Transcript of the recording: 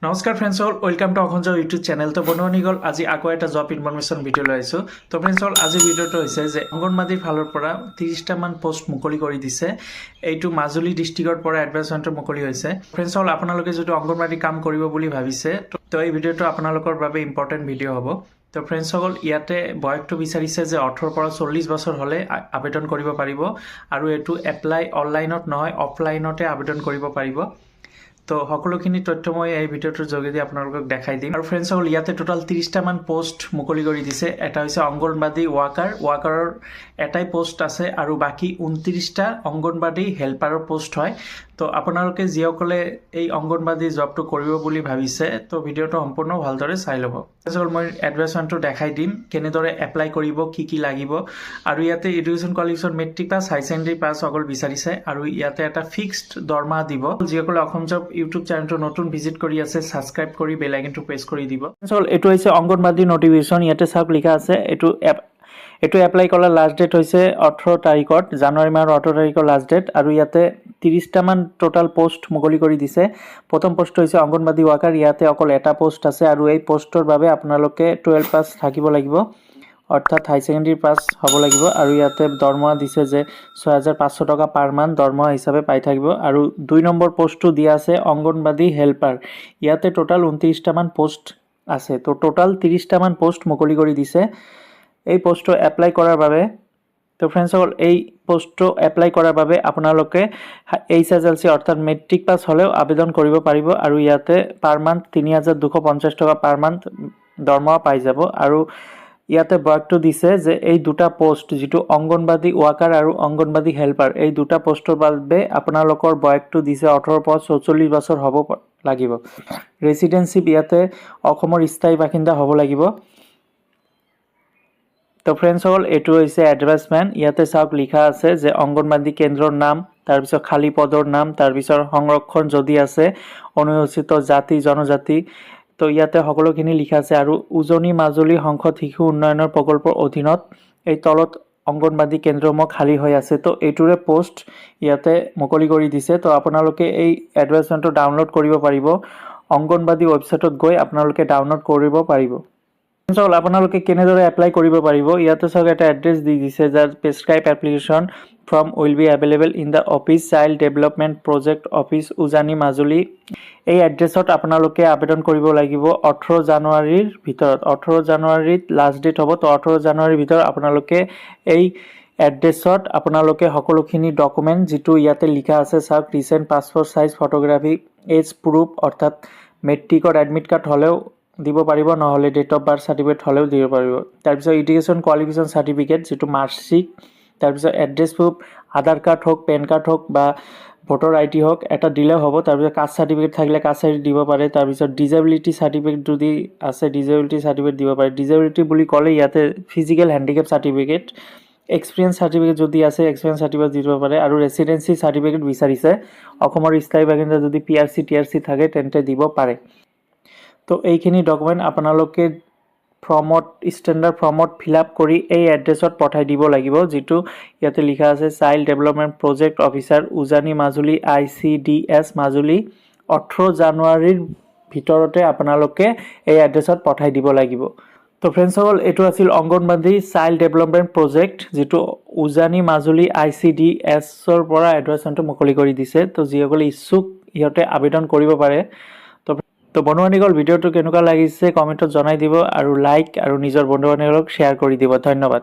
নমস্কাৰ friends all welcome to অখঞ্জ YouTube channel. তো বন্ধুসকল আজি আকৌ এটা জব ইনফৰমেশ্যন ভিডিঅ' লৈ আহিছোঁ। তো ফ্ৰেণ্ডছ অল আজিৰ ভিডিঅ'টো হৈছে যে অংগনবাদীৰ ফালৰ পৰা 30টামান পোষ্ট মুকলি কৰি দিছে। এইটো মাজুলী ডিষ্ট্ৰিক্টৰ পৰা এডভাৰটাইজমেণ্ট মুকলি হৈছে। ফ্ৰেণ্ডছ অল আপোনালোকে যদি অংগনবাদী কাম কৰিব বুলি ভাবিছে তো এই ভিডিঅ'টো আপোনালোকৰ বাবে ইম্পৰ্টেণ্ট ভিডিঅ' হ'ব। তো ফ্ৰেণ্ডছসকল ইয়াতে বয়সটো বিচাৰিছে যে 18 পৰা 40 বছৰ হ'লে আবেদন কৰিব পাৰিব আৰু এইটো এপ্লাই অনলাইনত নহয় অফলাইনতে আবেদন কৰিব পাৰিব। তো সকলোখিনি তথ্য মই এই ভিডিঅ'টোৰ যোগেদি আপোনালোকক দেখাই দিম। আৰু ফ্ৰেণ্ডছসকল ইয়াতে টোটাল 30টামান পোষ্ট মুকলি কৰি দিছে। এটা হৈছে অংগনবাদী ৱাকাৰৰ এটাই পোষ্ট আছে আৰু বাকী 29টা অংগনবাদী হেল্পাৰৰ পোষ্ট হয়। তো আপোনালোকে যিসকলে এই অংগনবাদী জবটো কৰিব বুলি ভাবিছে তো ভিডিঅ'টো সম্পূৰ্ণ ভালদৰে চাই ল'ব। ফ্ৰেণ্ডছসকল মই এডভাৰটাইজমেণ্টটো দেখাই দিম কেনেদৰে এপ্লাই কৰিব, কি লাগিব। আৰু ইয়াতে এডুকেশ্যন কোৱালিফিকেশ্যন মেট্ৰিক পাছ হাই ছেকেণ্ডেৰী পাছ অকল বিচাৰিছে আৰু ইয়াতে এটা ফিক্সড দৰমহা দিব। যিসকলে অসম জব ইউটিউব চেনেলটো নতুন ভিজিট কৰি আছে ছাবস্ক্ৰাইব কৰি বেল আইকনটো প্ৰেছ কৰি দিব। এইটো হৈছে অংগনবাদী নটিফিকেশ্যন। ইয়াতে চাওক লিখা আছে এইটো এপ্লাই কৰাৰ লাষ্ট ডেট হৈছে 18 তাৰিখত, জানুৱাৰী মাহৰ 18 তাৰিখৰ লাষ্ট ডেট। আৰু ইয়াতে 30টামান টোটাল পোষ্ট মুকলি কৰি দিছে। প্ৰথম পোষ্ট হৈছে অংগনবাদী ৱাকাৰ। ইয়াতে অকল এটা পোষ্ট আছে আৰু এই পোষ্টৰ বাবে আপোনালোকে 12 পাছ থাকিব লাগিব, অৰ্থাৎ হাই ছেকেণ্ডেৰী পাছ হ'ব লাগিব। আৰু ইয়াতে দৰমহা দিছে যে 6500 টকা পাৰ মান্থ দৰমহা হিচাপে পাই থাকিব। আৰু 2 নম্বৰ পোষ্টটো দিয়া আছে অংগনবাদী হেল্পাৰ। ইয়াতে টোটাল 29টামান পোষ্ট আছে। তো টোটাল 30টামান পোষ্ট মুকলি কৰি দিছে এই পোষ্টটো এপ্লাই কৰাৰ বাবে। তো ফ্ৰেণ্ডছসকল এই পোষ্টটো এপ্লাই কৰাৰ বাবে আপোনালোকে HSLC অৰ্থাৎ মেট্ৰিক পাছ হ'লেও আবেদন কৰিব পাৰিব। আৰু ইয়াতে পাৰ মান্থ 3250 টকা পাৰ মান্থ দৰমহা পাই যাব। আৰু ইয়াতে বয়সটো দিছে যে এই দুটা পোষ্ট যিটো অংগনবাদী ৱাকাৰ আৰু অংগনবাদী হেল্পাৰ এই দুটা পোষ্টৰ বাবে আপোনালোকৰ বয়সটো দিছে 18 পৰা 44 বছৰ হ'ব লাগিব। ৰেচিডেঞ্চিপ ইয়াতে অসমৰ স্থায়ী বাসিন্দা হ'ব লাগিব। তো ফ্ৰেণ্ডছসকল এইটো হৈছে এডভাৰটাইজমেণ্ট। ইয়াতে চাওক লিখা আছে যে অংগনবাদী কেন্দ্ৰৰ নাম, তাৰপিছত খালী পদৰ নাম, তাৰপিছত সংৰক্ষণ যদি আছে অনুসূচিত জাতি জনজাতি, তো ইয়াতে সকলোখিনি লিখা আছে। আৰু উজনি মাজুলী সংসদ শিশু উন্নয়নৰ প্ৰকল্পৰ অধীনত এই তলত অংগনবাদী কেন্দ্ৰসমূহ খালী হৈ আছে। তো এইটোৰে পোষ্ট ইয়াতে মুকলি কৰি দিছে। তো আপোনালোকে এই এডভাৰটাইজমেণ্টটো ডাউনলোড কৰিব পাৰিব। অংগনবাদী ৱেবছাইটত গৈ আপোনালোকে ডাউনলোড কৰিব পাৰিব। আপোনালোকে কেনেদৰে এপ্লাই কৰিব পাৰিব, ইয়াতে চাওক এটা এড্ৰেছ দি দিছে যাৰ prescribed application form will be available in the office child development project office Ujani Majuli. এই এড্ৰেছত আপোনালোকে আবেদন কৰিব লাগিব 18 জানুৱাৰীৰ ভিতৰত। 18 জানুৱাৰীত লাষ্ট ডেট হ'ব। তো 18 জানুৱাৰীৰ ভিতৰত আপোনালোকে এই এড্ৰেছত আপোনালোকে সকলোখিনি ডকুমেণ্ট যিটো ইয়াতে লিখা আছে চাওক recent passport size photography, age proof অৰ্থাৎ মেট্ৰিকৰ এডমিট কাৰ্ড হ'লেও দিব পাৰিব, নহ'লে ডেট অফ বাৰ্থ চাৰ্টিফিকেট হ'লেও দিব পাৰিব। তাৰপিছত এডুকেশ্যন কোৱালিফিকেশ্যন চাৰ্টিফিকেট যিটো মাৰ্কশ্বিট, তাৰপিছত এড্ৰেছ প্ৰুফ আধাৰ কাৰ্ড হওক, পেন কাৰ্ড হওক বা ভোটাৰ ID হওক এটা দিলেও হ'ব। তাৰপিছত কাষ্ট চাৰ্টিফিকেট থাকিলে কাষ্ট চাৰ্টিফিকেট দিব পাৰে। তাৰপিছত ডিজেবিলিটি চাৰ্টিফিকেট যদি আছে ডিজেবিলিটি চাৰ্টিফিকেট দিব পাৰে। ডিজেবিলিটি বুলি ক'লে ইয়াতে physical handicap certificate, experience certificate যদি আছে এক্সপিৰিয়েঞ্চ চাৰ্টিফিকেট দিব পাৰে। আৰু ৰেচিডেঞ্চি চাৰ্টিফিকেট বিচাৰিছে, অসমৰ স্থায়ী বাসিন্দা যদি PRC TRC থাকে তেন্তে দিব পাৰে। তো এইখিনি ডকুমেণ্ট আপোনালোকে ষ্টেণ্ডাৰ্ড ফৰ্মত ফিল আপ কৰি এই এড্ৰেছত পঠাই দিব লাগিব, যিটো ইয়াতে লিখা আছে চাইল্ড ডেভেলপমেণ্ট প্ৰজেক্ট অফিচাৰ উজানি মাজুলী ICDS মাজুলী। 18 জানুৱাৰীৰ ভিতৰতে আপোনালোকে এই এড্ৰেছত পঠাই দিব লাগিব। তো ফ্ৰেণ্ডছসকল এইটো আছিল অংগনবাদী চাইল্ড ডেভেলপমেণ্ট প্ৰজেক্ট যিটো উজানি মাজুলী ICDSৰ পৰা এড্ৰেছটো মুকলি কৰি দিছে। তো যিসকলে ইচ্ছুক সিহঁতে আবেদন কৰিব পাৰে। তো বন্ধু-বান্ধৱীসকল ভিডিঅ'টো কেনেকুৱা লাগিছে কমেণ্টত জনাই দিব আৰু লাইক আৰু নিজৰ বন্ধু-বান্ধৱীসকলক শ্বেয়াৰ কৰি দিব। ধন্যবাদ।